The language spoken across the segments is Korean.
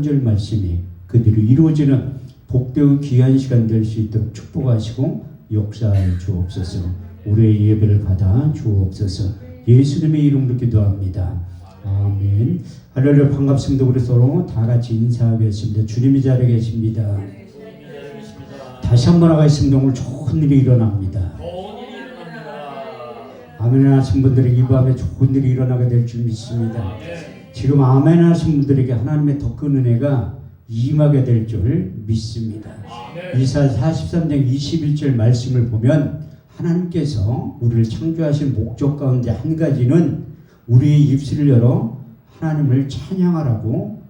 절 말씀이 그대로 이루어지는 복되고 귀한 시간 될 수 있도록 축복하시고 역사하여 주옵소서. 우리의 예배를 받아 주옵소서. 예수님의 이름으로 기도합니다. 아멘. 할렐루야. 반갑습니다. 우리 서로 다 같이 인사하겠습니다. 주님이 자리에 계십니다. 다시 한번 하겠습니다. 오늘 좋은 일이 일어납니다. 아멘 하신 분들에게 이 밤에 좋은 일이 일어나게 될 줄 믿습니다. 지금 아멘 하신 분들에게 하나님의 더 큰 은혜가 임하게 될 줄 믿습니다. 이사야 43장 21절 말씀을 보면 하나님께서 우리를 창조하신 목적 가운데 한 가지는 우리의 입술을 열어 하나님을 찬양하라고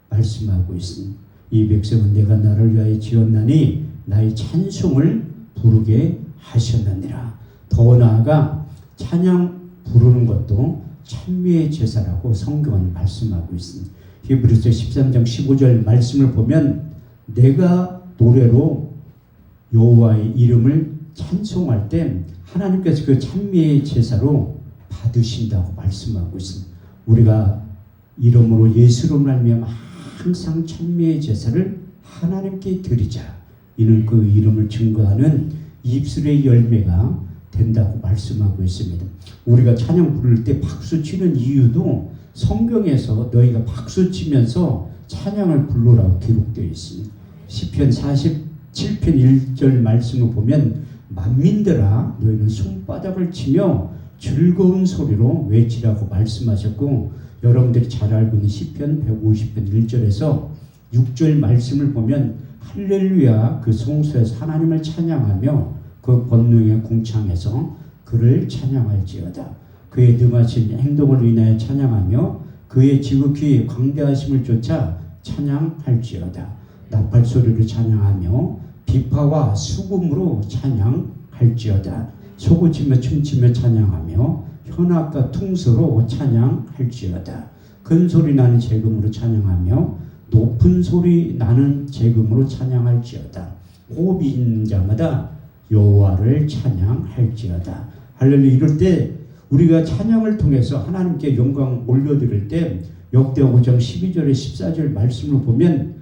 말씀하고 있습니다. 이 백성은 내가 나를 위하여 지었나니 나의 찬송을 부르게 하셨느니라. 더 나아가 찬양 부르는 것도 찬미의 제사라고 성경은 말씀하고 있습니다. 히브리서 13장 15절 말씀을 보면 내가 노래로 여호와의 이름을 찬송할 때 하나님께서 그 찬미의 제사로 받으신다고 말씀하고 있습니다. 우리가 이름으로 예수로 말미암아 항상 찬미의 제사를 하나님께 드리자. 이는 그 이름을 증거하는 입술의 열매가 된다고 말씀하고 있습니다. 우리가 찬양 부를 때 박수 치는 이유도 성경에서 너희가 박수 치면서 찬양을 부르라고 기록되어 있습니다. 시편 47편 1절 말씀을 보면 만민들아 너희는 손바닥을 치며 즐거운 소리로 외치라고 말씀하셨고, 여러분들이 잘 알고 있는 시편 150편 1절에서 6절 말씀을 보면 할렐루야 그 성소에서 하나님을 찬양하며 그 권능의 궁창에서 그를 찬양할지어다. 그의 능하신 행동을 인하여 찬양하며 그의 지극히 광대하심을 쫓아 찬양할지어다. 나팔 소리로 찬양하며 비파와 수금으로 찬양할지어다. 소고치며 춤추며 찬양하며 현악과 퉁소로 찬양할지어다. 큰 소리 나는 재금으로 찬양하며 높은 소리 나는 재금으로 찬양할지어다. 호흡이 있는 자마다 여호와를 찬양할지어다. 할렐루야. 이럴 때 우리가 찬양을 통해서 하나님께 영광 올려드릴 때 역대하 5장 12절에 14절 말씀을 보면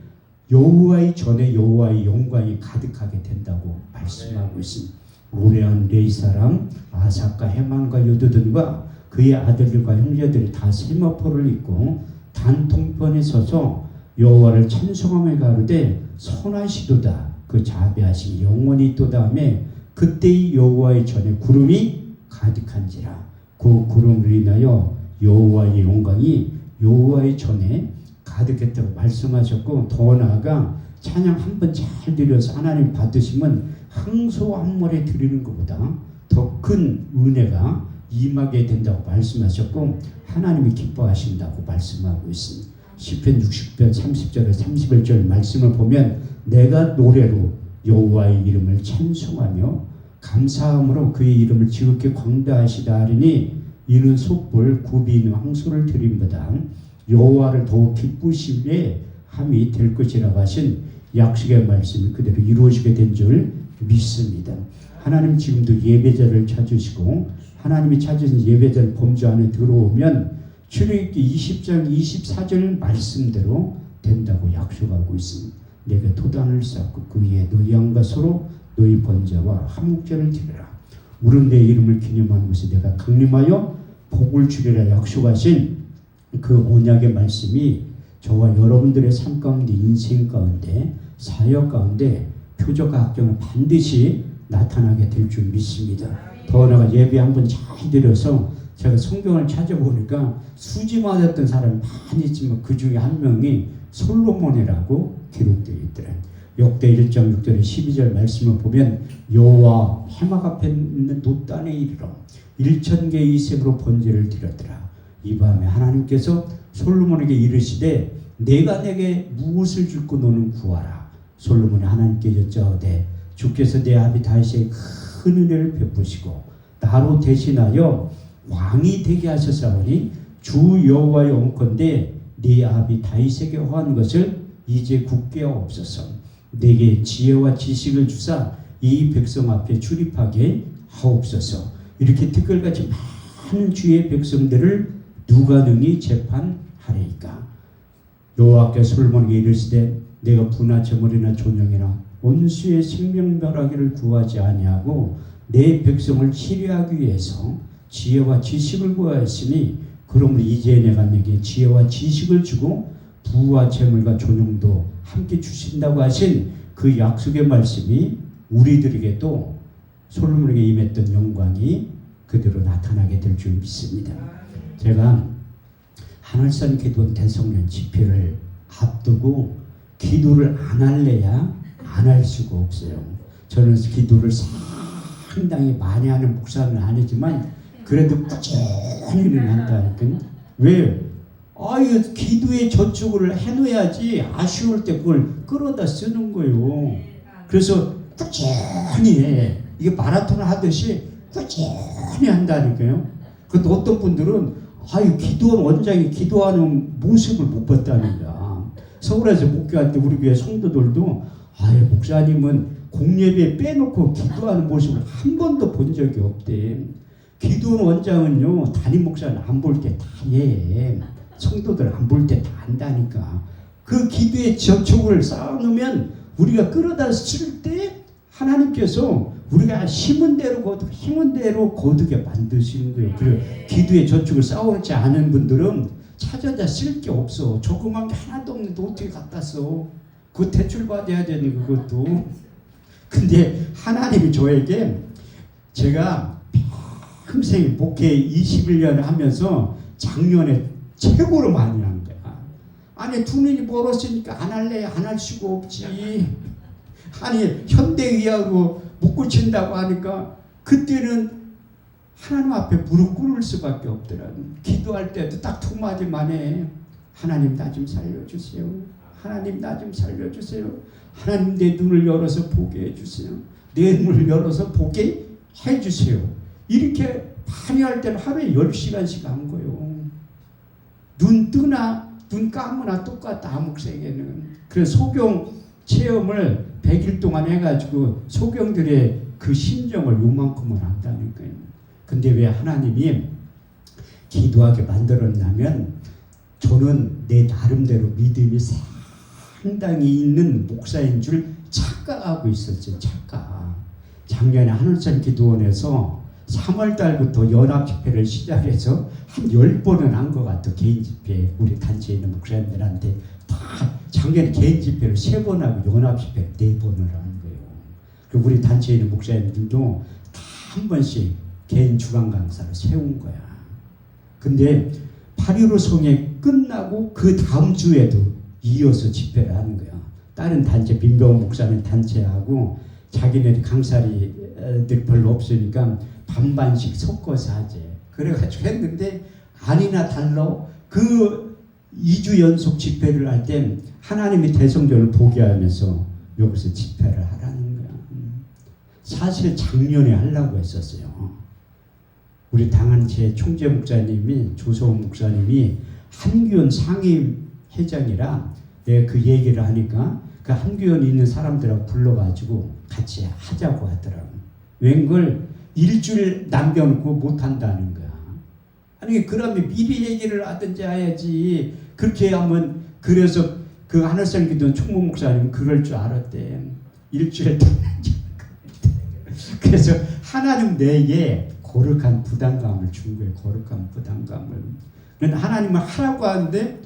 여호와의 전에 여호와의 영광이 가득하게 된다고 말씀하고 있습니다. 노래한 레이 사람 아삭과 헤만과 여두둔과 그의 아들들과 형제들이 다 세마포를 입고 단통편에 서서 여호와를 찬송하며 가로되 선하시도다. 그 자비하심이 영원히 있도다 하며 그때의 여호와의 전에 구름이 가득한지라. 그 구름을 인하여 여호와의 영광이 여호와의 전에 가득했다고 말씀하셨고, 더 나아가 찬양 한 번 잘 드려서 하나님 받으시면 항소 한 몰에 드리는 것보다 더 큰 은혜가 임하게 된다고 말씀하셨고, 하나님이 기뻐하신다고 말씀하고 있습니다. 시편 60편 30절에 31절 말씀을 보면 내가 노래로 여호와의 이름을 찬송하며 감사함으로 그의 이름을 지극히 광대하시다 하리니 이는 속불 굽이 있는 황소를 드림보다 여호와를 더욱 기쁘시게 함이 될 것이라고 하신 약속의 말씀이 그대로 이루어지게 된 줄 믿습니다. 하나님 지금도 예배자를 찾으시고 하나님이 찾으신 예배자를 범주 안에 들어오면 출애굽기 20장 24절 말씀대로 된다고 약속하고 있습니다. 내가 도단을 쌓고 그 위에 너희 양과 서로 너희 번제와 화목제를 드리라. 물은 내 이름을 기념하는 것이 내가 강림하여 복을 주리라 약속하신 그 언약의 말씀이 저와 여러분들의 삶 가운데, 인생 가운데, 사역 가운데 표적과 학경은 반드시 나타나게 될 줄 믿습니다. 더 나아가 예배 한번 잘 드려서 제가 성경을 찾아보니까 수지 맞았던 사람이 많이 있지만 그 중에 한 명이 솔로몬이라고 기록되어 있더래요. 역대 1장 6절에 12절 말씀을 보면 여호와 해막 앞에 있는 놋단에 이르러 1000개 이색으로 번제를 드렸더라. 이 밤에 하나님께서 솔로몬에게 이르시되 내가 내게 무엇을 줄고 너는 구하라. 솔로몬이 하나님께 여짜오되 주께서 내 아비 다윗에게 큰 은혜를 베푸시고 나로 대신하여 왕이 되게 하셨사오니 주 여호와의 원컨대 네 아비 다윗에게 허한 것을 이제 굳게 하옵소서. 내게 지혜와 지식을 주사 이 백성 앞에 출입하게 하옵소서. 이렇게 특별같이 많은 주의 백성들을 누가 능히 재판하리까. 여호와께서 솔로몬에게 이르시되 내가 부나 제물이나 존영이나 원수의 생명멸하기를 구하지 아니하고 내 백성을 치료하기 위해서 지혜와 지식을 구하였으니 그러므로 이제 내가 내게 지혜와 지식을 주고 부와 재물과 존영도 함께 주신다고 하신 그 약속의 말씀이 우리들에게도 솔로몬에게 임했던 영광이 그대로 나타나게 될 줄 믿습니다. 제가 하늘산 기도원 대성령 집회를 앞두고 기도를 안 할래야 안 할 수가 없어요. 저는 기도를 상당히 많이 하는 목사는 아니지만 그래도 꾸준히는 한다니까. 왜? 아유, 기도에 저축을 해놓아야지 아쉬울 때 그걸 끌어다 쓰는 거예요. 그래서 꾸준히 해. 이게 마라톤을 하듯이 꾸준히 한다니까요. 그런데 어떤 분들은 아유, 기도원 원장이 기도하는 모습을 못 봤다는 거야. 서울에서 목회할 때 우리 교회 성도들도 아유, 목사님은 공예배 빼놓고 기도하는 모습을 한 번도 본 적이 없대. 기도원 원장은요, 담임 목사는 안 볼 때 다 해. 성도들 안 볼 때 다 안다니까. 그 기도의 저축을 쌓아놓으면 우리가 끌어다 쓸 때 하나님께서 우리가 힘은 대로 거두게 만드시는 거예요. 그리고 기도의 저축을 쌓아놓지 않은 분들은 찾아다 쓸 게 없어. 조그만 게 하나도 없는데 어떻게 갖다 써? 그거 대출 받아야 되는 그것도. 근데 하나님이 저에게 제가 평생 목회 21년 하면서 작년에 최고로 많이 한 거야. 아니, 두 눈이 멀었으니까 안 할래, 안 할 수가 없지. 아니, 현대의학으로 못 고친다고 하니까 그때는 하나님 앞에 무릎 꿇을 수밖에 없더라. 기도할 때도 딱 두 마디만 해. 하나님 나 좀 살려주세요. 하나님 나 좀 살려주세요. 하나님 내 눈을 열어서 보게 해주세요. 내 눈을 열어서 보게 해주세요. 이렇게 많이 할 때는 하루에 10시간씩 한 거예요. 눈 뜨나 눈 감으나 똑같다, 암흑세계는. 그래서 소경 체험을 100일 동안 해가지고 소경들의 그 심정을 요만큼은 안다니까요. 근데 왜 하나님이 기도하게 만들었냐면 저는 내 나름대로 믿음이 상당히 있는 목사인 줄 착각하고 있었어요. 착각. 작년에 하늘산 기도원에서 3월 달부터 연합 집회를 시작해서 한 10번은 한 것 같아. 개인 집회 우리 단체에 있는 목사님들한테 다 작년에 개인 집회를 3번 하고 연합 집회를 4번을 하는 거예요. 그리고 우리 단체에 있는 목사님들도 다 한 번씩 개인 주간 강사를 세운 거야. 근데 8.15 성회 끝나고 그 다음 주에도 이어서 집회를 하는 거야. 다른 단체, 민병호 목사님 단체하고 자기네 강사들이 별로 없으니까 반반씩 섞어서 하지. 그래가지고 했는데 아니나 달라 그 2주 연속 집회를 할 땐 하나님이 대성전을 보게 하면서 여기서 집회를 하라는 거야. 사실 작년에 하려고 했었어요. 우리 당한체 총재 목사님이 조성훈 목사님이 한교원 상임 회장이라 내가 그 얘기를 하니까 그 한교원에 있는 사람들하고 불러가지고 같이 하자고 하더라고. 웬걸 일주일 남겨놓고 못한다는 거야. 아니 그러면 미리 얘기를 하든지 해야지. 그렇게 하면 그래서 그 하늘산 기도원 총무 목사님은 그럴 줄 알았대. 일주일 동안. 그래서 하나님 내게 거룩한 부담감을 준 거예요. 거룩한 부담감을. 그런데 하나님은 하라고 하는데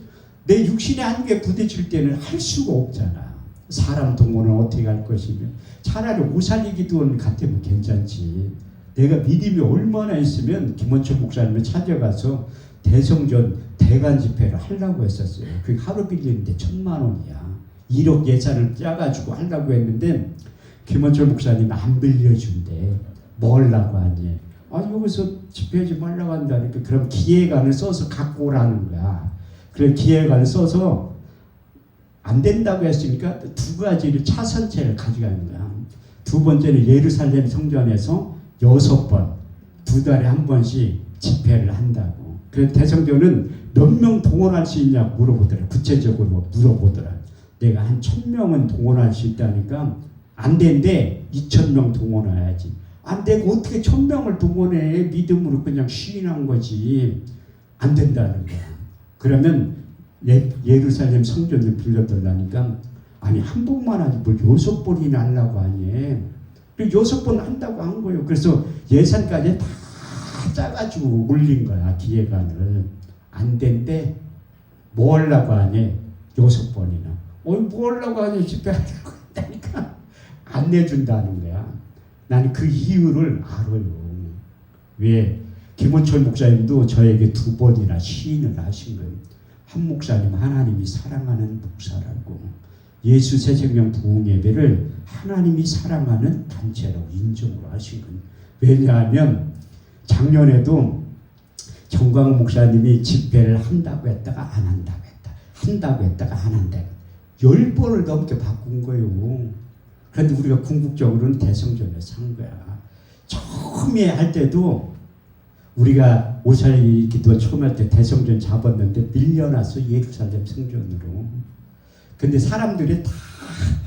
내 육신의 한계에 부딪힐 때는 할 수가 없잖아. 사람 동원은 어떻게 할 것이며. 차라리 오살리 기도원 같으면 괜찮지. 내가 믿음이 얼마나 있으면 김원철 목사님을 찾아가서 대성전 대관 집회를 하려고 했었어요. 그게 하루 빌리는데 1,000,000원이야. 1억 예산을 짜가지고 하려고 했는데 김원철 목사님이 안 빌려준대. 뭐 하려고 하니. 아, 여기서 집회하지 말라고 한다니까. 그럼 기획안을 써서 갖고 오라는 거야. 그래 기획안을 써서 안 된다고 했으니까 두 가지를 차선체를 가져가는 거야. 두 번째는 예루살렘 성전에서 6번, 2달에 한 번씩 집회를 한다고. 그래서 대성전은 몇 명 동원할 수 있냐 물어보더라. 구체적으로 물어보더라. 내가 한 1,000명은 동원할 수 있다니까 안 된대. 2,000명 동원해야지. 안 되고 어떻게 1,000명을 동원해. 믿음으로 그냥 시인한 거지. 안 된다는 거야. 그러면 예루살렘 성전을 빌려달라니까 아니 한 번만 하지 뭘 6번이나 하려고 하니. 6번 한다고 한 거예요. 그래서 예산까지 다 짜가지고 올린 거야. 기획안을. 안 된대. 뭐 하려고 하니 6번이나. 뭐 하려고 하니 집회하려고 한다니까 안 내준다는 거야. 나는 그 이유를 알아요. 왜? 김원철 목사님도 저에게 2번이나 시인을 하신 거예요. 한 목사님 하나님이 사랑하는 목사라고. 예수 새생명 부흥예배를 하나님이 사랑하는 단체라고 인정을 하신 거예요. 왜냐하면 작년에도 정광 목사님이 집회를 한다고 했다가 안 한다고 했다. 한다고 했다가 안 한다고 했다. 10번을 넘게 바꾼 거예요. 그런데 우리가 궁극적으로는 대성전에서 한 거야. 처음에 할 때도 우리가 오살리 기도 처음 할 때 대성전 잡았는데 밀려났어. 예루살렘 성전으로. 근데 사람들이 다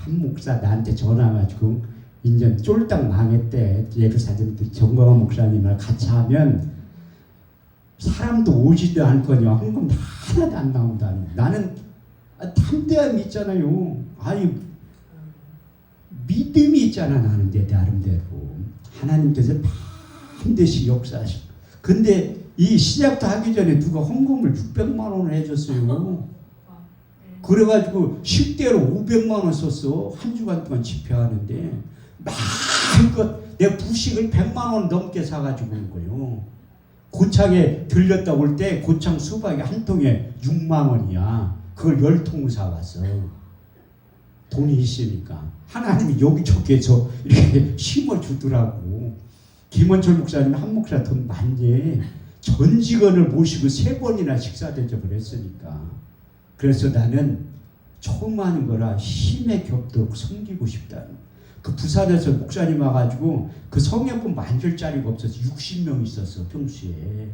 한 목사 나한테 전화가지고 이제 쫄딱 망했대. 예루살렘 정광훈 목사님을 같이 하면 사람도 오지도 않거든요. 헌금 하나도 안 나온다니. 나는 담대함이 있잖아요. 아니 믿음이 있잖아. 나는 내 나름대로 하나님께서 반드시 역사하시고. 근데 이 시작도 하기 전에 누가 헌금을 600만 원을 해줬어요. 그래가지고 식대로 500만 원 썼어. 한 주간 동안 집회하는데 마음껏 내 부식을 100만 원 넘게 사가지고 온 거예요. 고창에 들렸다 올 때 고창 수박이 한 통에 6만 원이야. 그걸 10통 사왔어. 돈이 있으니까. 하나님이 여기저기에서 이렇게 심어주더라고. 김원철 목사님 한 목사 돈 많이 전 직원을 모시고 3번이나 식사 대접을 했으니까. 그래서 나는 처음 하는 거라 힘에 겹도록 섬기고 싶다는. 그 부산에서 목사님 와가지고 그 성역분 만질 자리가 없어서 60명 있었어. 평소에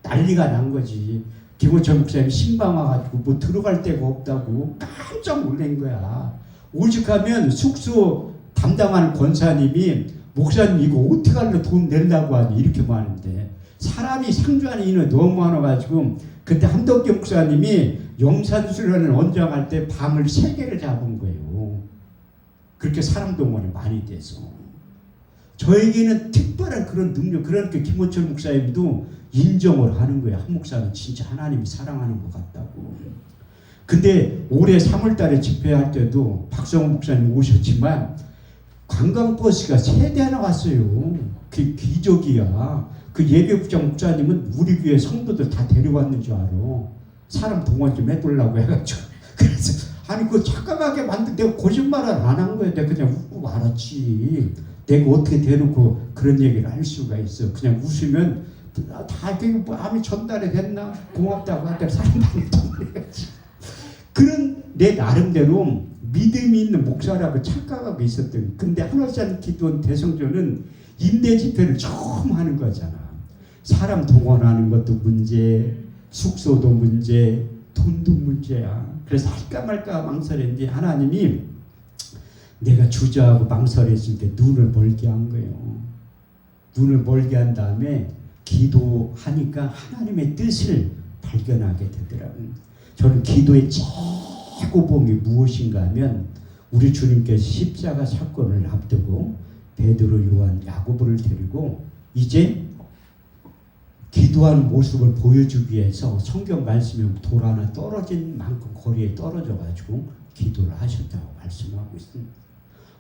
난리가 난 거지. 김원철 목사님 신방 와가지고 뭐 들어갈 데가 없다고 깜짝 놀란 거야. 오직하면 숙소 담당하는 권사님이 목사님 이거 어떻게 하려고 돈 낸다고 하니 이렇게 많은데 사람이 상주하는 인원이 너무 많아가지고 그때 한덕기 목사님이 영산수련을 원장할 때 밤을 3개를 잡은 거예요. 그렇게 사람 동원이 많이 돼서. 저에게는 특별한 그런 능력, 그러니까 김원철 목사님도 인정을 하는 거예요. 한 목사는 진짜 하나님이 사랑하는 것 같다고. 근데 올해 3월 달에 집회할 때도 박성호 목사님 오셨지만 관광버스가 3대나 왔어요. 그 기적이야. 그 예배부장 목사님은 우리 교회 성도들 다 데려왔는 줄 알아. 사람 동원 좀 해보려고 해가지고. 그래서 아니 그 착각하게 만든 내가 거짓말을 안 한 거야. 내가 그냥 웃고 말았지. 내가 어떻게 대놓고 그런 얘기를 할 수가 있어. 그냥 웃으면 다 마음이 전달이 됐나? 고맙다고 할 때 사람들이 동원해가지. 그런 내 나름대로 믿음이 있는 목사라고 착각하고 있었던. 근데 한월산 기도원 대성전은 임대 집회를 처음 하는 거잖아. 사람 동원하는 것도 문제, 숙소도 문제, 돈도 문제야. 그래서 할까 말까 망설였는데 하나님이 내가 주저하고 망설였을 때 눈을 멀게 한 거예요. 눈을 멀게 한 다음에 기도하니까 하나님의 뜻을 발견하게 되더라고요. 저는 기도의 최고봉이 무엇인가 하면 우리 주님께서 십자가 사건을 앞두고 베드로, 요한, 야고보를 데리고 이제 기도하는 모습을 보여주기 위해서 성경 말씀에 돌 하나 떨어진 만큼 거리에 떨어져 가지고 기도를 하셨다고 말씀하고 있습니다.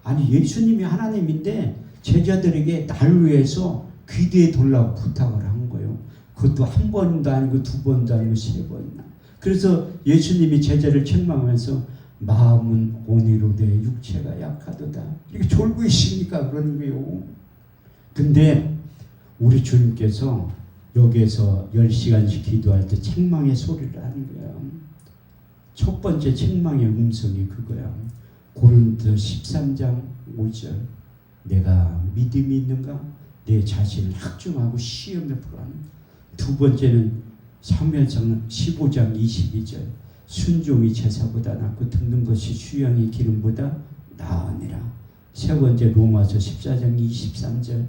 아니 예수님이 하나님인데 제자들에게 날 위해서 기도해 달라고 부탁을 한 거예요. 그것도 한 번도 아니고 2번도 아니고 3번이나. 그래서 예수님이 제자를 책망하면서 마음은 온유로되 육체가 약하도다. 이렇게 졸고 있으니까 그러는 거예요. 근데 우리 주님께서 여기에서 10시간씩 기도할 때 책망의 소리를 하는 거야. 첫 번째 책망의 음성이 그거야. 고린도 13장 5절. 내가 믿음이 있는가? 내 자신을 학중하고 시험에 풀어하는. 두 번째는 사무엘상 15장 22절. 순종이 제사보다 낫고 듣는 것이 수양의 기름보다 나으니라. 세 번째 로마서 14장 23절.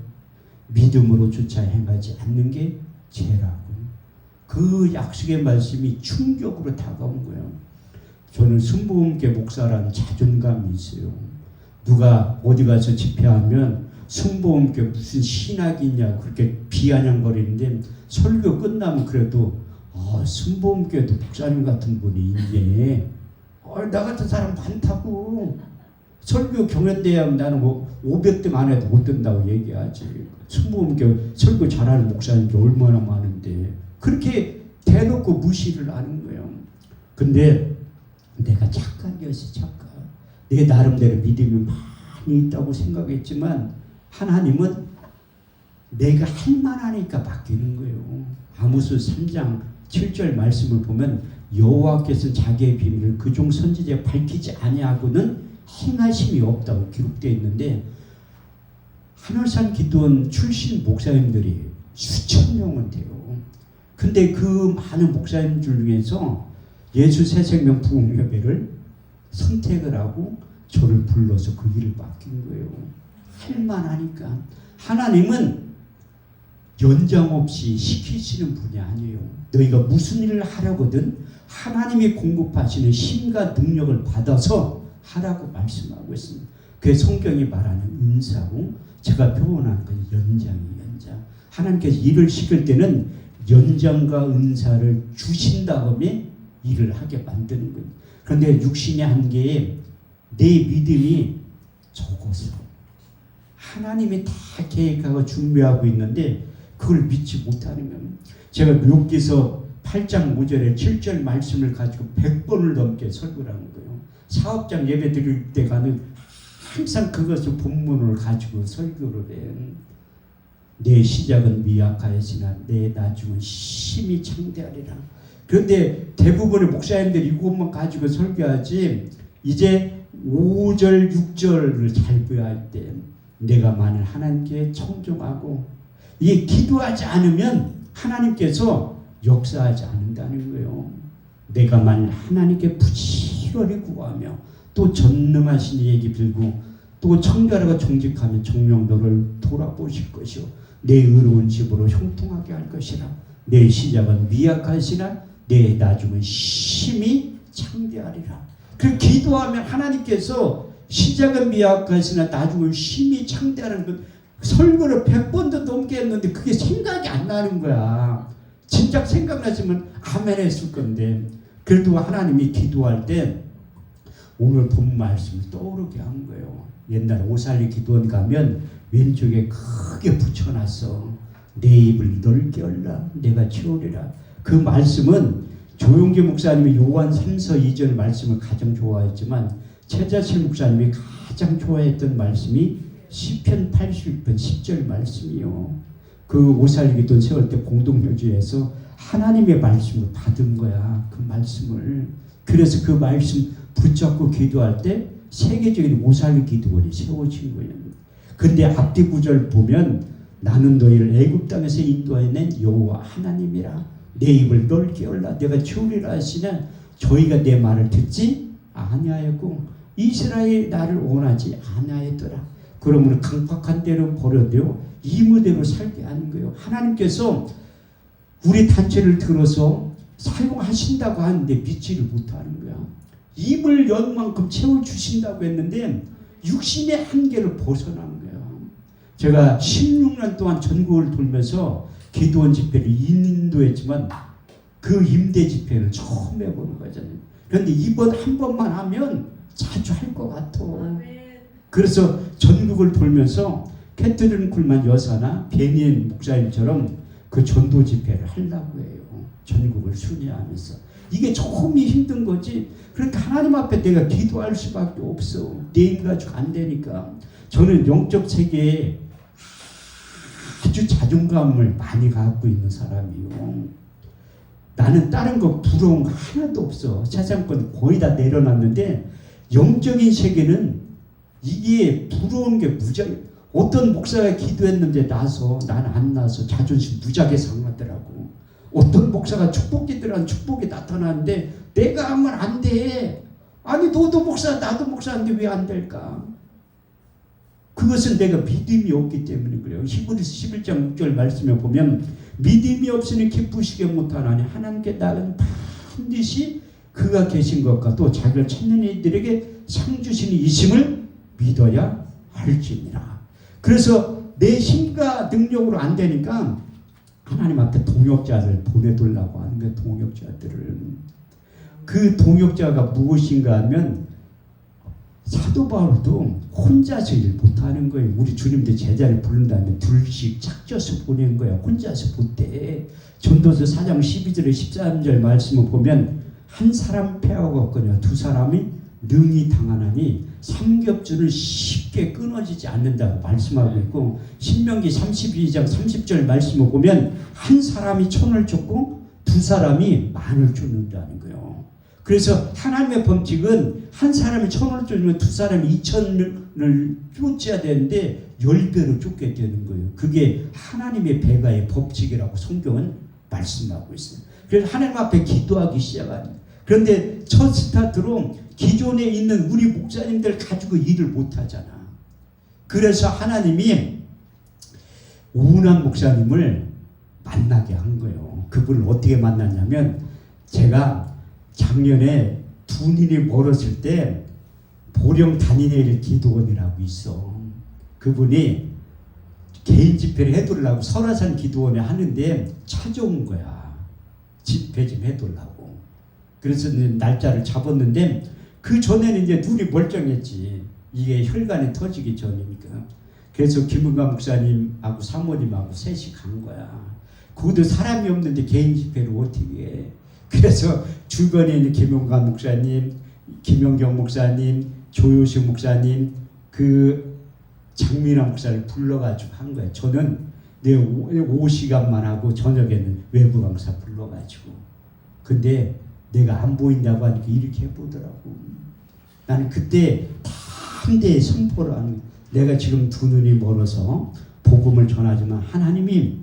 믿음으로 조차 행하지 않는 게 죄라고. 그 약속의 말씀이 충격으로 다가온 거예요. 저는 순복음교회 목사라는 자존감이 있어요. 누가 어디 가서 집회하면 순복음교회 무슨 신학이냐 그렇게 비아냥거리는데 설교 끝나면 그래도 순복음교회도 목사님 같은 분이 있네. 나 같은 사람 많다고. 설교 경연대회 나는 뭐 500등 안 해도 못 된다고 얘기하지. 순복음교회 설교 잘하는 목사님이 얼마나 많은데 그렇게 대놓고 무시를 하는 거예요. 근데 내가 착각이었어, 착각. 내 나름대로 믿음이 많이 있다고 생각했지만 하나님은 내가 할 만하니까 바뀌는 거예요. 아모스 3장 7절 말씀을 보면 여호와께서 자기의 비밀을 그종 선지자에 밝히지 아니하고는 행하심이 없다고 기록되어 있는데 하늘산 기도원 출신 목사님들이 수천 명은 돼요. 근데 그 많은 목사님 중에서 예수 새생명 부흥예배를 선택을 하고 저를 불러서 그 일을 맡긴 거예요. 할만하니까. 하나님은 연장 없이 시키시는 분이 아니에요. 너희가 무슨 일을 하려거든 하나님이 공급하시는 힘과 능력을 받아서 하라고 말씀하고 있습니다. 그게 성경이 말하는 은사고 제가 표현하는 건 연장이에요. 연장. 하나님께서 일을 시킬 때는 연장과 은사를 주신 다음에 일을 하게 만드는 거예요. 그런데 육신의 한계에 내 믿음이 적어서 하나님이 다 계획하고 준비하고 있는데 그걸 믿지 못하는 거예요. 제가 욥기서 8장 5절에 7절 말씀을 가지고 100번을 넘게 설교를 하는 거예요. 사업장 예배 드릴 때 가는 항상 그것을 본문을 가지고 설교를 해요. 내 시작은 미약하였으나 내 나중은 심히 창대하리라. 그런데 대부분의 목사님들이 이것만 가지고 설교하지 이제 5절 6절을 잘 배워할 때 내가 만일 하나님께 청종하고 이게 기도하지 않으면 하나님께서 역사하지 않는다는 거예요. 내가 만일 하나님께 부지런히 구하며 또 전능하신 이에게 빌고 또 청결하고 정직하면 정녕 너를 돌아보실 것이요 내 의로운 집으로 형통하게 할 것이라. 내 시작은 미약하시나 내 나중은 심히 창대하리라. 그 기도하면 하나님께서 시작은 미약하시나 나중은 심히 창대하는 것 설교를 100번도 넘게 했는데 그게 생각이 안 나는 거야. 진작 생각나시면 아멘 했을 건데 그래도 하나님이 기도할 때 오늘 본 말씀을 떠오르게 한 거예요. 옛날에 오살리 기도원 가면 왼쪽에 크게 붙여놨어. 내 입을 넓게 열라 내가 채우리라. 그 말씀은 조용기 목사님이 요한 3서 2절 말씀을 가장 좋아했지만 최자실 목사님이 가장 좋아했던 말씀이 시편 81편 10절 말씀이요. 그 오살리 기도원 세울 때 공동묘지에서 하나님의 말씀을 받은 거야. 그 말씀을. 그래서 그 말씀 붙잡고 기도할 때 세계적인 오살리 기도원이 세워진 거예요. 근데 앞뒤 구절 보면 나는 너희를 애굽 땅에서 인도해낸 여호와 하나님이라. 내 입을 넓게 열라 내가 채우리라 하시냐. 저희가 내 말을 듣지 아니하였고 이스라엘 나를 원하지 아니하였더라. 그러므로 강팍한 대로 버려도 이무대로 살게 하는 거예요. 하나님께서 우리 단체를 들어서 사용하신다고 하는데 믿지를 못하는 거야. 입을 연 만큼 채워주신다고 했는데 육신의 한계를 벗어난 거야. 제가 16년 동안 전국을 돌면서 기도원 집회를 인도했지만 그 임대 집회를 처음 해보는 거잖아요. 그런데 이번 한 번만 하면 자주 할 것 같아. 그래서 전국을 돌면서 캐트린 쿨만 여사나 베니엔 목사님처럼 그 전도 집회를 하려고 해요. 전국을 순회하면서. 이게 처음이 힘든 거지. 그러니까 하나님 앞에 내가 기도할 수밖에 없어. 내 힘 가지고 안 되니까. 저는 영적 세계에 아주 자존감을 많이 갖고 있는 사람이요. 나는 다른 거 부러운 거 하나도 없어. 세상 건 거의 다 내려놨는데 영적인 세계는 이게 부러운 게 무지하게. 어떤 목사가 기도했는데 나서 나는 안 나서 자존심 무지하게 상하더라고. 어떤 목사가 축복기들한 축복이 나타나는데 내가 하면 안 돼. 아니 너도 목사 나도 목사인데 왜 안 될까? 그것은 내가 믿음이 없기 때문에 그래요. 히브리서 11장 6절 말씀에 보면 믿음이 없으니 기쁘시게 못하나니 하나님께 나는 반드시 그가 계신 것과 또 자기를 찾는 이들에게 상 주시는 이심을 믿어야 할지니라. 그래서 내 힘과 능력으로 안 되니까 하나님 앞에 동역자들 보내달라고 하는 거예요. 동역자들을. 그 동역자가 무엇인가 하면 사도 바울도 혼자서 일 못하는 거예요. 우리 주님도 제자를 부른 다음에 둘씩 짝져서 보낸 거예요. 혼자서 못해. 전도서 4장 12절에 13절 말씀을 보면 한 사람 폐하가 없거니와 두 사람이 능히 당하나니 삼겹줄은 쉽게 끊어지지 않는다고 말씀하고 있고, 신명기 32장 30절 말씀을 보면 한 사람이 천을 쫓고 두 사람이 만을 쫓는다는 거예요. 그래서 하나님의 법칙은 한 사람이 천을 쫓으면 두 사람이 2천을 쫓아야 되는데 10배로 쫓게 되는 거예요. 그게 하나님의 배가의 법칙이라고 성경은 말씀하고 있어요. 그래서 하나님 앞에 기도하기 시작합니다. 그런데 첫 스타트로 기존에 있는 우리 목사님들 가지고 일을 못하잖아. 그래서 하나님이 오은환 목사님을 만나게 한 거예요. 그분을 어떻게 만났냐면, 제가 작년에 두 눈이 멀었을 때 보령 다니엘 기도원이라고 있어. 그분이 개인 집회를 해달라고 설화산 기도원에 하는데 찾아온 거야. 집회 좀 해달라고. 그래서 날짜를 잡았는데 그 전에는 이제 눈이 멀쩡했지. 이게 혈관이 터지기 전이니까. 그래서 김은가 목사님하고 사모님하고 셋이 간 거야. 그것도 사람이 없는데 개인 집회를 어떻게 해. 그래서 주변에 있는 김은가 목사님, 김영경 목사님, 조효식 목사님, 그 장민아 목사를 불러가지고 한 거야. 저는 내 5시간만 하고 저녁에는 외부 강사 불러가지고. 근데 내가 안 보인다고 하니까 이렇게 해보더라고. 나는 그때 한 대의 선포를 하는, 내가 지금 두 눈이 멀어서 복음을 전하지만 하나님이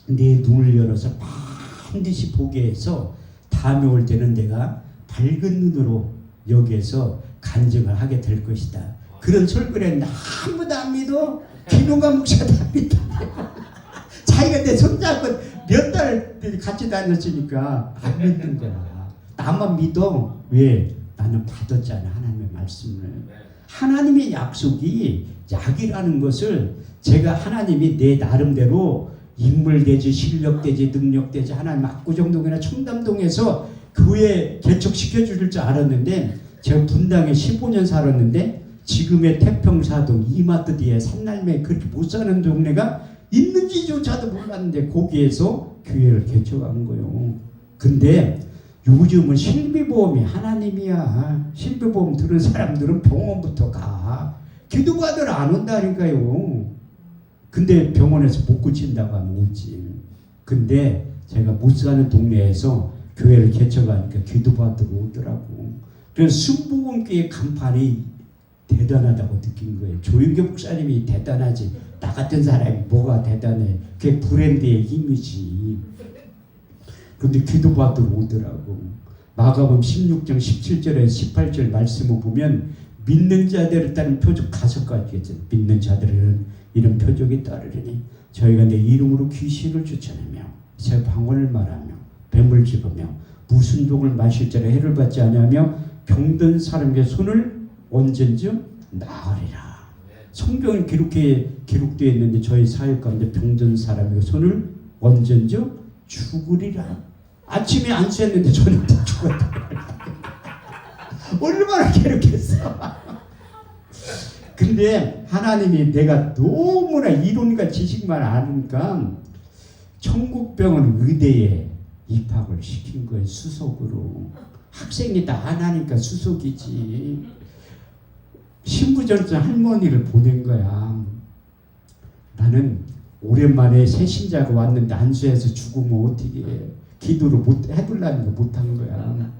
내 눈을 열어서 반드시 보게 해서 다음에 올 때는 내가 밝은 눈으로 여기에서 간증을 하게 될 것이다. 그런 설교를 했는데 아무도 안 믿어. 김용관 목사도 안 믿어. 자기가 내 손잡고 몇 달 같이 다녔으니까 안 믿는 거야. 나만 믿어. 왜? 나는 받았잖아. 하나님의 말씀을. 하나님의 약속이 약이라는 것을 제가 하나님이 내 나름대로 인물되지 실력되지 능력되지 하나님 압구정동이나 청담동에서 교회 개척시켜 줄 줄 알았는데, 제가 분당에 15년 살았는데 지금의 태평사동 이마트 뒤에 산날매 그렇게 못 사는 동네가 있는지조차도 몰랐는데 거기에서 교회를 개척한 거예요. 근데 요즘은 실비보험이 하나님이야. 실비보험 들은 사람들은 병원부터 가. 기도받으러 안 온다니까요. 근데 병원에서 못 고친다고 하면 오지. 근데 제가 못 사는 동네에서 교회를 개척하니까 기도받으러 오더라고. 그래서 순복음교회 간판이 대단하다고 느낀 거예요. 조윤교 목사님이 대단하지. 나 같은 사람이 뭐가 대단해. 그게 브랜드의 힘이지. 근데 기도받으러 오더라고. 마가복음 16장 17절에 18절 말씀을 보면 믿는 자들에 따른 표적 5가지 있죠. 믿는 자들은 이런 표적이 따르리니 저희가 내 이름으로 귀신을 쫓아내며 새 방언을 말하며 뱀을 집으며 무슨 독을 마실 자를 해를 받지 아니하며 병든 사람에게 손을 얹은즉 나으리라. 성경에 기록되어 있는데 저희 사역 가운데 병든 사람에게 손을 얹은즉 죽으리라. 아침에 안수했는데 저녁 때 죽었다. 얼마나 괴롭겠어. 근데 하나님이 내가 너무나 이론과 지식만 아니까 천국병원 의대에 입학을 시킨 거예요. 수석으로. 학생이 다 안 하니까 수석이지. 신부전선 할머니를 보낸 거야. 나는 오랜만에 새 신자가 왔는데 안수해서 죽으면 어떻게 해. 기도를 해보려는 거 못한 거야.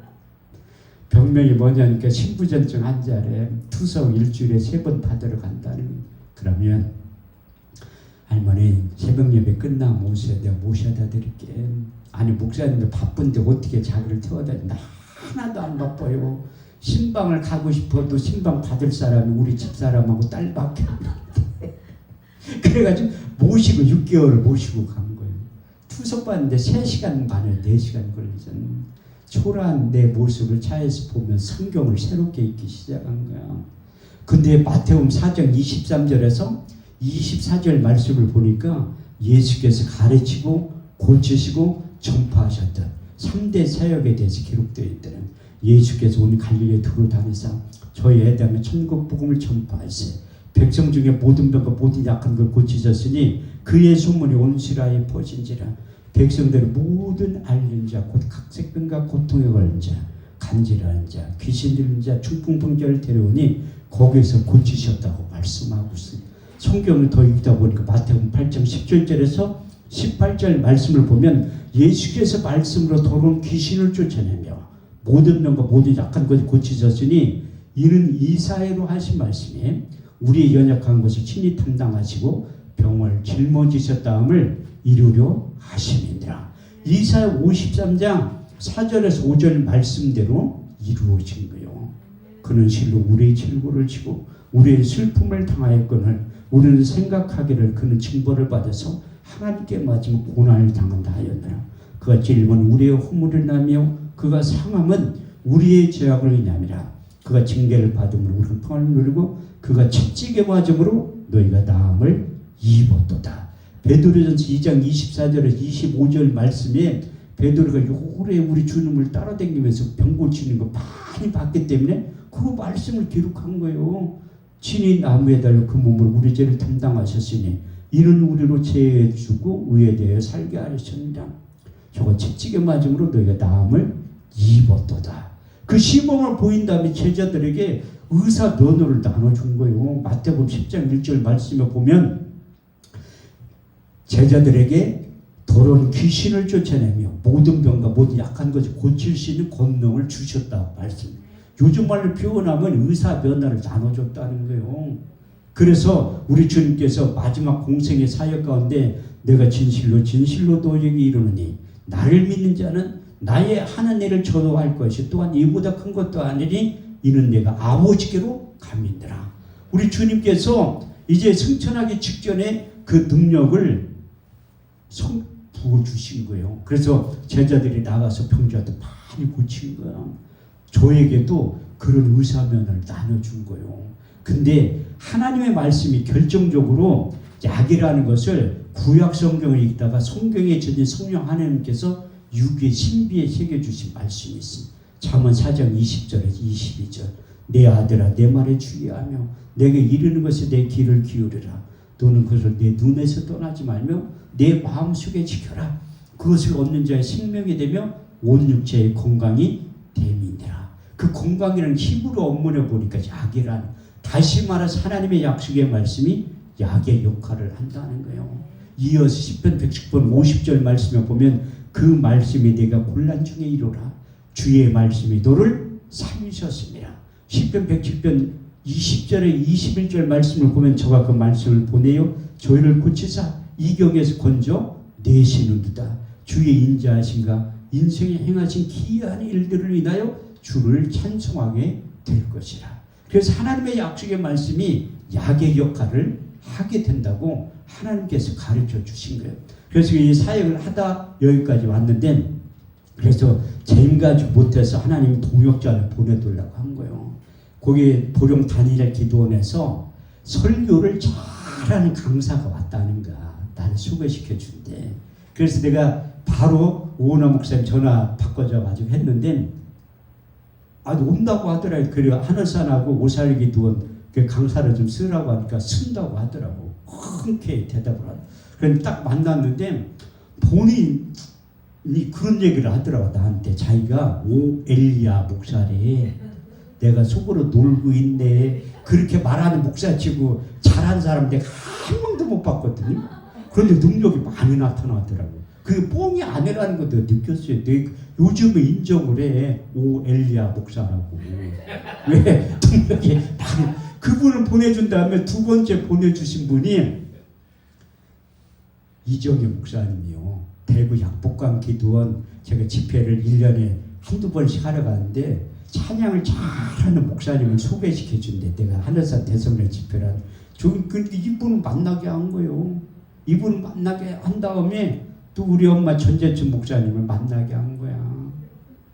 병명이 뭐냐니까 신부전증 환자래. 투석 일주일에 3번 받으러 간다는. 그러면 할머니 새벽 예배 끝나면 오세요. 내가 모셔다 드릴게. 아니 목사님도 바쁜데 어떻게 자기를 태워다. 나 하나도 안 바빠요. 신방을 가고 싶어도 신방 받을 사람이 우리 집사람하고 딸밖에 없는데 그래가지고 모시고 6개월을 모시고 간 거예요. 투석 봤는데 3시간 반에 4시간 걸리잖아요. 초라한 내 모습을 차에서 보면 성경을 새롭게 읽기 시작한 거야. 근데 마태복음 4장 23절에서 24절 말씀을 보니까 예수께서 가르치고 고치시고 전파하셨던 3대 사역에 대해서 기록되어 있다는, 예수께서 온 갈릴리에 두루 다니사 저희 애담에 천국 복음을 전파하시되 백성 중에 모든 병과 모든 약한 걸 고치셨으니 그의 소문이 온 시라에 퍼진지라. 백성들의 모든 앓는 자 곧 각색병과 고통에 걸린 자 간질하는 자 귀신 들린 자 중풍병자를 데려오니 거기에서 고치셨다고 말씀하고 있습니다. 성경을 더 읽다 보니까 마태복음 8장 17절에서 18절 말씀을 보면 예수께서 말씀으로 더러운 귀신을 쫓아내며 모든 병과 모든 약한 것을 고치셨으니 이는 이사야로 하신 말씀에 우리의 연약한 것을 친히 담당하시고 병을 짊어지셨다함을 이루려 하심이니라. 이사야 53장 4절에서 5절 말씀대로 이루어진 거예요. 그는 실로 우리의 질고를 지고 우리의 슬픔을 당하였거늘 우리는 생각하기를 그는 징벌을 받아서 하나님께 맞으면 고난을 당한다 하였느라. 그가 찔림은 우리의 허물을 나며 그가 상함은 우리의 죄악을 인함이라. 그가 징계를 받음으로 우리는 평안을 누리고 그가 채찍에 맞음으로 너희가 나음을 입었도다. 베드로전서 2장 24절에서 25절 말씀에 베드로가 오래 우리 주님을 따라다니면서 병 고치는 거 많이 봤기 때문에 그 말씀을 기록한 거예요. 친히 나무에 달려 그 몸으로 우리 죄를 담당하셨으니 이는 우리로 죄에 주고 의에 대해 살게 하셨습니다. 저거 채찍에 맞음으로 너희가 나음을 입었도다. 그 시범을 보인 다음에 제자들에게 의사 면허를 나눠준 거예요. 마태복음 10장 1절 말씀에 보면 제자들에게 더러운 귀신을 쫓아내며 모든 병과 모든 약한 것을 고칠 수 있는 권능을 주셨다 말씀. 요즘 말로 표현하면 의사 면허를 나눠줬다는 거예요. 그래서 우리 주님께서 마지막 공생의 사역 가운데 내가 진실로 진실로 너희에게 이르노니 나를 믿는 자는 나의 하는 일을 저도 할 것이 또한 이보다 큰 것도 아니니 이는 내가 아버지께로 감민더라. 우리 주님께서 이제 승천하기 직전에 그 능력을 부어주신 거예요. 그래서 제자들이 나가서 병자들 많이 고친 거야. 저에게도 그런 의사면을 나눠준 거예요. 근데 하나님의 말씀이 결정적으로 약이라는 것을 구약 성경을 읽다가 성경에 전진 성령 하나님께서 육의 신비에 새겨주신 말씀이 있습니다. 잠언 4장 20절에서 22절 내 아들아 내 말에 주의하며 내게 이르는 것에 내 귀를 기울이라. 너는 그것을 내 눈에서 떠나지 말며 내 마음속에 지켜라. 그것을 얻는 자의 생명이 되며 온 육체의 건강이 됨이니라. 그 건강이라는 히브리 원문에 보니까 약이란, 다시 말해서 하나님의 약속의 말씀이 약의 역할을 한다는 거예요. 이어서 10편 110편 50절 말씀에 보면 그 말씀이 내가 곤란 중에 이루라. 주의 말씀이 너를 살리셨습니다. 10편 110편 20절에 21절 말씀을 보면 저가 그 말씀을 보내요 저희를 고치사 이경에서 건져 내시는도다. 주의 인자하신가 인생에 행하신 기이한 일들을 인하여 주를 찬송하게 될 것이라. 그래서 하나님의 약속의 말씀이 약의 역할을 하게 된다고 하나님께서 가르쳐 주신 거예요. 그래서 이 사역을 하다 여기까지 왔는데, 그래서 재임가지 못해서 하나님 동역자를 보내달라고 한 거예요. 거기 보령 단일의 기도원에서 설교를 잘하는 강사가 왔다는 거야. 나를 소개시켜 준대. 그래서 내가 바로 오은하 목사님 전화 바꿔줘가지고 했는데, 온다고 하더라고요. 그래 하늘산하고 오살기도원 그 강사를 좀 쓰라고 하니까 쓴다고 하더라고. 흔쾌히 대답을 하더라고. 그런데 딱 만났는데 본인이 그런 얘기를 하더라고. 나한테 자기가 오엘리야 목사래. 내가 속으로 놀고 있네. 그렇게 말하는 목사치고 잘한 사람 내가 한 명도 못 봤거든요. 그런데 능력이 많이 나타나더라고요. 그게 뻥이 아니라는 것도 느꼈어요. 요즘에 인정을 해. 오엘리야 목사라고. 왜? 능력이 많이. 그분을 보내준 다음에 두 번째 보내주신 분이 이정희 목사님이요. 대구 약복강 기도원 제가 집회를 1년에 한두 번씩 하러 가는데 찬양을 잘하는 목사님을 소개시켜 준대. 내가 하늘산 대성령 집회란 근데 이분을 만나게 한 거예요. 이분을 만나게 한 다음에 또 우리 엄마 전재춘 목사님을 만나게 한 거야.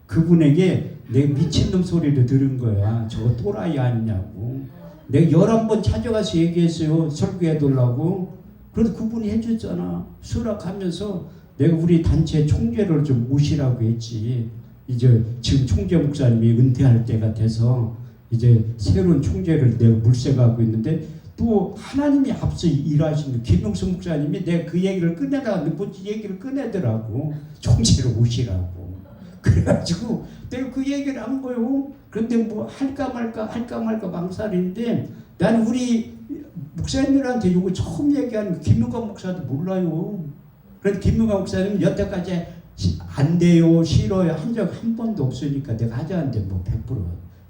그분에게 내 미친놈 소리를 들은 거야. 저거 또라이 아니냐고. 내가 11번 찾아가서 얘기했어요. 설교해달라고. 그래도 그분이 해줬잖아. 수락하면서 내가 우리 단체 총재를 좀 모시라고 했지. 이제 지금 총재 목사님이 은퇴할 때가 돼서 이제 새로운 총재를 내가 물색하고 있는데 또 하나님이 앞서 일하시는 김용수 목사님이 내가 그 얘기를 꺼내라는데 뭐 얘기를 꺼내더라고. 총재로 오시라고. 그래가지고 내가 그 얘기를 한 거요. 그런데 뭐 할까 말까 망설인데 난 우리 목사님들한테 이거 처음 얘기하는 김용관 목사도 몰라요. 그래서 김용관 목사님 여태까지 안 돼요, 싫어요 한 적 한 번도 없으니까 내가 하자는데 뭐 100%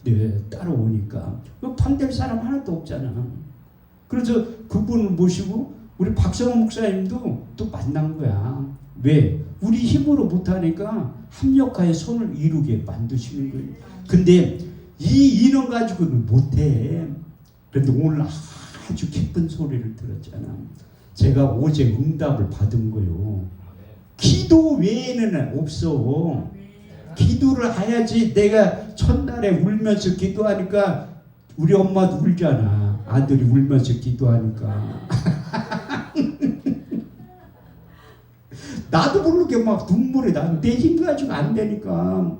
네, 따라오니까 반대할 사람 하나도 없잖아. 그래서 그분을 모시고 우리 박성호 목사님도 또 만난 거야. 왜? 우리 힘으로 못하니까 합력하여 손을 이루게 만드시는 거예요. 근데 이 인원 가지고는 못해. 그런데 오늘 아주 기쁜 소리를 들었잖아. 제가 어제 응답을 받은 거요. 기도 외에는 없어. 기도를 해야지. 내가 첫날에 울면서 기도하니까 우리 엄마도 울잖아. 아들이 울면서 기도하니까. 나도 모르게 막 눈물이 나. 내 힘 가지고 안 되니까.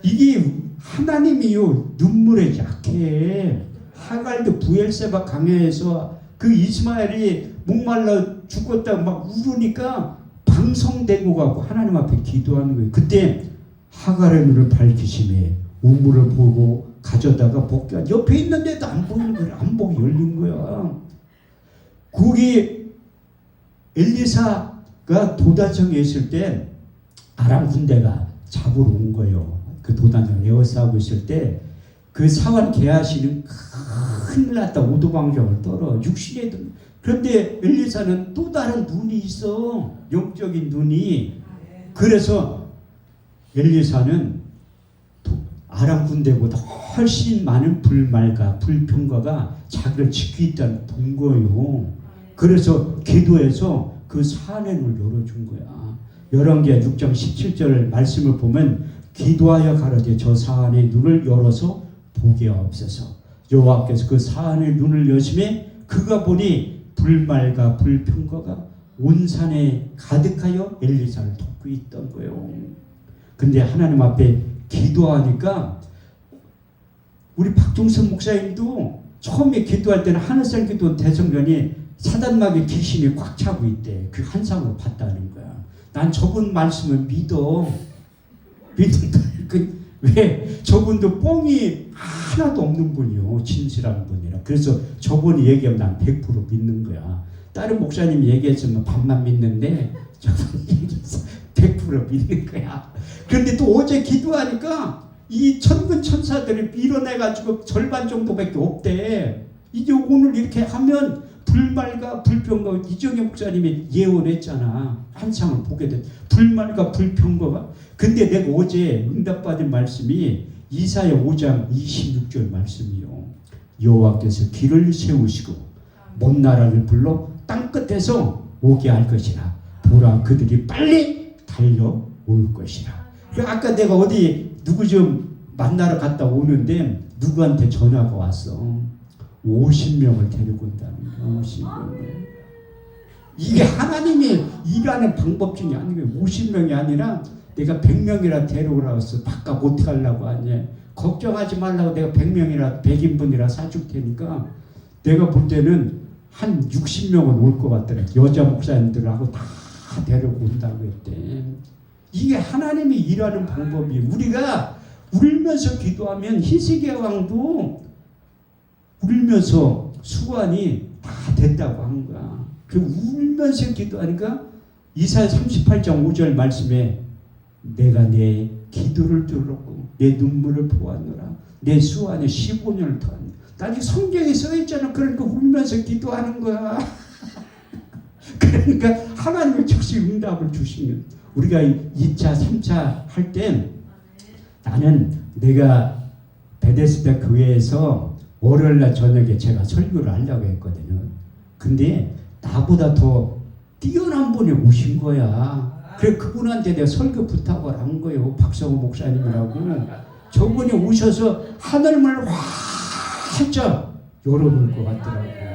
이게 하나님이요. 눈물에 약해. 하갈도 부엘세바 강야에서 그 이스마엘이 목말라 죽었다고 막 울으니까 방송되고 가고 하나님 앞에 기도하는 거예요. 그때 하갈의 눈을 밝히심에 우물을 보고 가져다가 복귀한 옆에 있는데도 안 보이는 거야. 안복이 열린 거야. 거기 엘리사가 도단성에 있을 때 아람 군대가 잡으러 온 거예요. 그 도단성 에워싸고 있을 때 그 사환 게하시는 큰일 났다. 오도방정을 떨어. 육신에도. 그런데 엘리사는 또 다른 눈이 있어. 영적인 눈이. 그래서 엘리사는 아람 군대보다 훨씬 많은 불말과 불평가가 자기를 지키고 있다는 본 거예요. 그래서 기도해서 그 산의 눈을 열어준 거야. 열왕기하 6장 17절 말씀을 보면 기도하여 가로되 저 산의 눈을 열어서 보게 하옵소서. 여호와께서 그 산의 눈을 여심에 그가 보니 불말과 불평가가 온 산에 가득하여 엘리사를 돕고 있던 거예요. 근데 하나님 앞에 기도하니까 우리 박종선 목사님도 처음에 기도할 때는 하늘산 기도 대성전이 사단마귀 귀신이 꽉 차고 있대. 그 환상으로 봤다는 거야. 난 저분 말씀을 믿어. 믿는다. 왜? 저분도 뽕이 하나도 없는 분이요. 진실한 분이라. 그래서 저분이 얘기하면 난 100% 믿는 거야. 다른 목사님이 얘기했으면 반만 믿는데 저분이 얘기해서 100% 믿는 거야. 그런데 또 어제 기도하니까 이 천군 천사들이 밀어내가지고 절반 정도밖에 없대. 이제 오늘 이렇게 하면 불말과 불평가 이정희 목사님이 예언했잖아. 환상을 보게 된 불말과 불평가가. 근데 내가 어제 응답받은 말씀이 이사야 5장 26절 말씀이요. 여호와께서 길을 세우시고 먼 나라를 불러 땅끝에서 오게 할 것이라. 보라 그들이 빨리 달려올 것이라. 아까 내가 어디 누구 좀 만나러 갔다 오는데 누구한테 전화가 왔어. 50명을 데리고 온다는 거야. 50명을. 이게 하나님이 일하는 방법 중에 아니고 50명이 아니라 내가 100명이라 데려오라고 했어. 바깥 어떻게 하려고 하냐. 걱정하지 말라고 내가 100명이라 100인분이라 사줄 테니까 내가 볼 때는 한 60명은 올 것 같더라. 여자 목사님들하고 다 데리고 온다고 했대. 이게 하나님이 일하는 방법이. 우리가 울면서 기도하면 히스기야 왕도 울면서 수완이 다 됐다고 하는 거야. 그 울면서 기도하니까 이사야 38장 5절 말씀에 내가 내 기도를 들었고 내 눈물을 보았노라. 내 수완에 15년을 더하니. 나중에 성경에 써있잖아. 그러니까 울면서 기도하는 거야. 그러니까 하나님이 즉시 응답을 주시면 우리가 2차 3차 할 땐 나는 내가 베데스다 교회에서 월요일날 저녁에 제가 설교를 하려고 했거든요. 근데 나보다 더 뛰어난 분이 오신 거야. 그래 그분한테 내가 설교 부탁을 한 거예요. 박성호 목사님이라고. 저분이 오셔서 하늘문을 활짝 열어볼 것 같더라고요.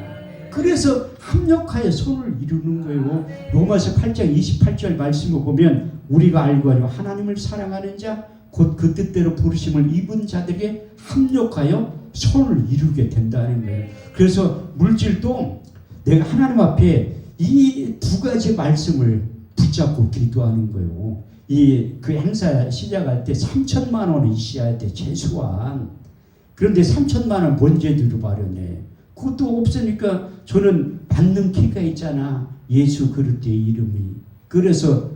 그래서 합력하여 손을 이루는 거예요. 로마서 8장 28절 말씀을 보면 우리가 알고 하려 하나님을 사랑하는 자 곧 그 뜻대로 부르심을 입은 자들에게 합력하여 손을 이루게 된다는 거예요. 그래서 물질도 내가 하나님 앞에 이 두 가지 말씀을 붙잡고 기도하는 거예요. 그 행사 시작할 때 3천만 원이 있어야 돼, 최소한. 그런데 3천만 원 번제주로 마련해. 그것도 없으니까 저는 받는 키가 있잖아. 예수 그리스도의 이름이. 그래서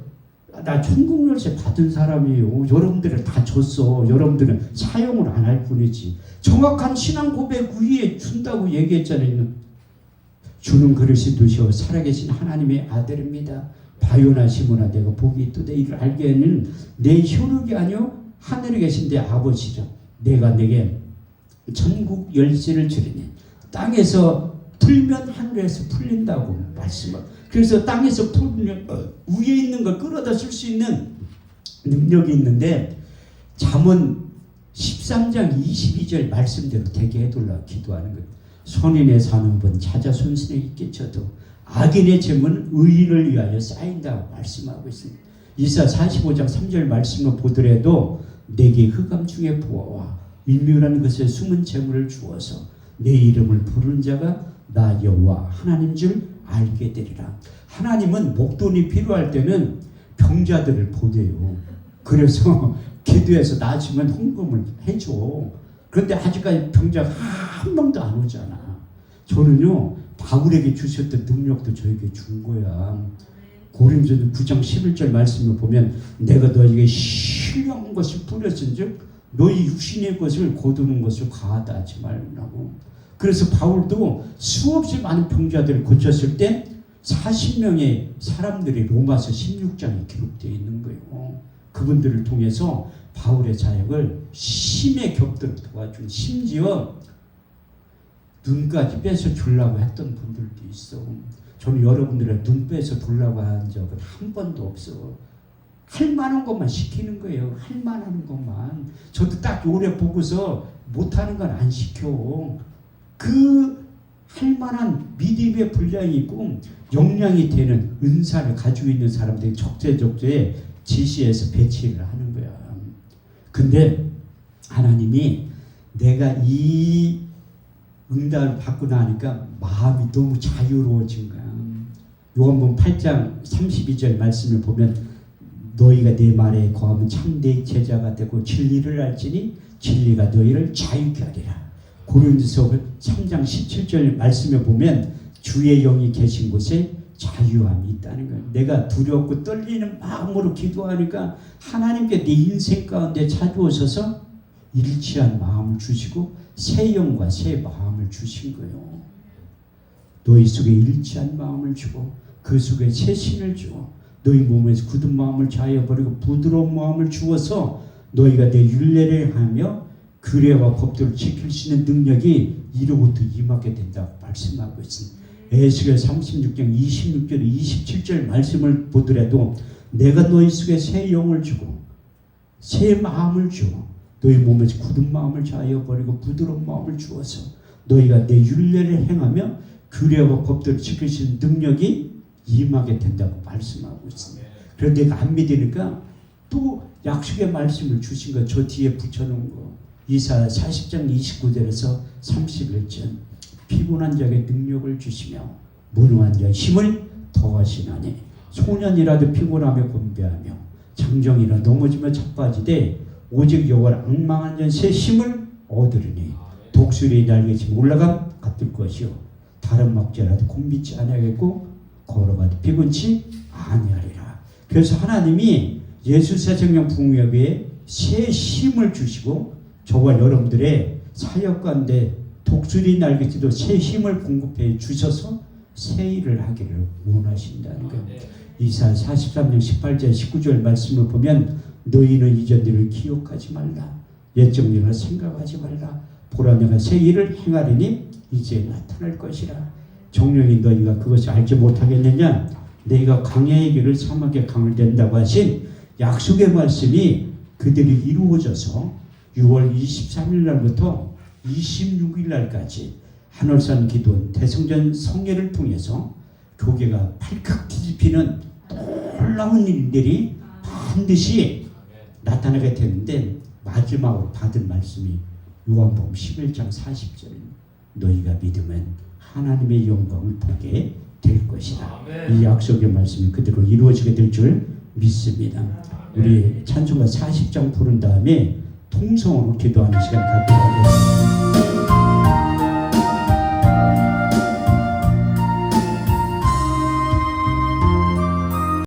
나 천국 열쇠 받은 사람이에요. 여러분들은 다 줬어. 여러분들은 사용을 안 할 뿐이지. 정확한 신앙 고백 위에 준다고 얘기했잖아요. 주는 그릇이 두시오 살아계신 하나님의 아들입니다. 바요나 시모나 내가 복이 있도다. 이를 알게는 내 효력이 아니요 하늘에 계신 내 아버지라. 내가 내게 천국 열쇠를 주리니 땅에서 풀면 하늘에서 풀린다고 말씀을. 그래서 땅에서 풀면 위에 있는 걸 끌어다 쓸 수 있는 능력이 있는데 잠언 13장 22절 말씀대로 되게 해둘라 기도하는 거예요. 손인의 사는 분 찾아 손신에 있겠져도 악인의 재물은 의인을 위하여 쌓인다고 말씀하고 있습니다. 이사 45장 3절 말씀을 보더라도 내게 흑암 중에 부어와 일묘한 것에 숨은 재물을 주어서 내 이름을 부르는 자가 나 여호와 하나님 줄 알게 되리라. 하나님은 목돈이 필요할 때는 병자들을 보내요. 그래서 기도해서 나아지면 헌금을 해줘. 그런데 아직까지 병자가 한 명도 안 오잖아. 저는요 바울에게 주셨던 능력도 저에게 준 거야. 고린도서 9장 11절 말씀을 보면 내가 너에게 신령한 것을 뿌렸은즉 너희 육신의 것을 거두는 것을 과하다 하지 말라고. 그래서 바울도 수없이 많은 병자들을 고쳤을 때 40명의 사람들이 로마서 16장에 기록되어 있는 거예요. 그분들을 통해서 바울의 사역을 심히 격도록 도와준, 심지어 눈까지 빼서 주려고 했던 분들도 있어. 저는 여러분들의 눈 빼서 주려고 한 적은 한 번도 없어. 할 만한 것만 시키는 거예요. 할 만한 것만. 저도 딱 요래 보고서 못하는 건 안 시켜. 그 할 만한 믿음의 분량이 있고 역량이 되는 은사를 가지고 있는 사람들이 적재적소에 지시해서 배치를 하는 거야. 근데 하나님이 내가 이 응답을 받고 나니까 마음이 너무 자유로워진 거야. 요한복음 8장 32절 말씀을 보면 너희가 내 말에 거하면 참 내 제자가 되고 진리를 알지니 진리가 너희를 자유케 하리라. 고린도서 3장 17절 말씀에 보면 주의 영이 계신 곳에 자유함이 있다는 거예요. 내가 두렵고 떨리는 마음으로 기도하니까 하나님께 내 인생 가운데 찾아오셔서 일치한 마음을 주시고 새 영과 새 마음을 주신 거예요. 너희 속에 일치한 마음을 주고 그 속에 새 신을 주어 너희 몸에서 굳은 마음을 자여버리고 부드러운 마음을 주어서 너희가 내 율례를 하며 규례와 법도를 지킬 수 있는 능력이 이로부터 임하게 된다고 말씀하고 있습니다. 에스겔 36장 26절 27절 말씀을 보더라도 내가 너희 속에 새 영을 주고 새 마음을 주어 너희 몸에서 굳은 마음을 자여버리고 부드러운 마음을 주어서 너희가 내 율례를 행하며 규례와 법도를 지킬 수 있는 능력이 임하게 된다고 말씀하고 있습니다. 그런데 내가 안 믿으니까 또 약속의 말씀을 주신 거 저 뒤에 붙여놓은 거 이사 40장 29절에서 31절 피곤한 자에게 능력을 주시며 무능한 자의 힘을 더하시나니 소년이라도 피곤하며 분배하며 장정이라 넘어지며 자빠지되 오직 여호와를 앙망한 자 새 힘을 얻으리니 독수리의 날개치며 올라감 같을 것이요 다른 막자라도 곤비치 아니하겠고 걸어가도 피곤치 아니하리라. 그래서 하나님이 예수 새 생명 부흥회에 새 힘을 주시고 저와 여러분들의 사역 가운데 독수리 날개치도 새 힘을 공급해 주셔서 새 일을 하기를 원하신다는 거예요. 이사 43장 18절 19절 말씀을 보면 너희는 이전들을 기억하지 말라. 옛적 일을 생각하지 말라. 보라 내가 새 일을 행하리니 이제 나타날 것이라. 정령이 너희가 그것을 알지 못하겠느냐? 너희가 광야의 길을 사막의 강을 된다고 하신 약속의 말씀이 그들이 이루어져서 6월 23일 날부터 26일 날까지 한월산 기도원 대성전 성례를 통해서 교계가 팔칵 뒤집히는 놀라운 일들이 반드시 나타나게 되는데, 마지막으로 받은 말씀이 요한복음 11장 40절, 너희가 믿으면 하나님의 영광을 보게 될 것이다. 이 약속의 말씀이 그대로 이루어지게 될 줄 믿습니다. 우리 찬송가 40장 부른 다음에 통성으로 기도하는 시간 갖도록 하겠습니다.